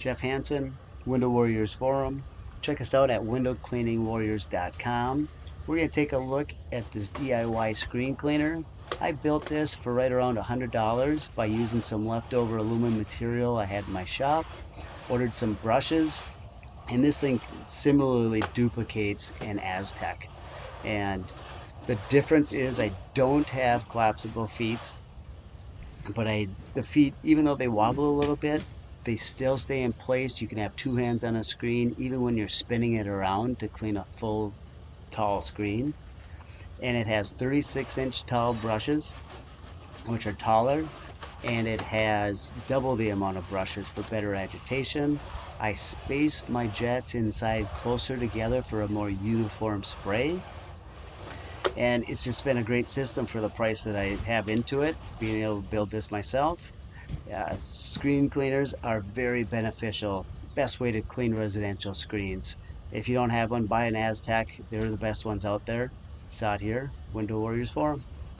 Jeff Hansen, Window Warriors Forum. Check us out at windowcleaningwarriors.com. We're going to take a look at this DIY screen cleaner. I built this for right around $100 by using some leftover aluminum material I had in my shop. Ordered some brushes, and this thing similarly duplicates an Aztec. And the difference is I don't have collapsible feet, but the feet, even though they wobble a little bit, they still stay in place. You can have two hands on a screen even when you're spinning it around to clean a full tall screen. And it has 36-inch tall brushes, which are taller, and it has double the amount of brushes for better agitation. I space my jets inside closer together for a more uniform spray, and it's just been a great system for the price that I have into it, being able to build this myself. Screen cleaners are very beneficial. Best way to clean residential screens. If you don't have one, buy an Aztec. They're the best ones out there. Saw it here, Window Warriors Forum.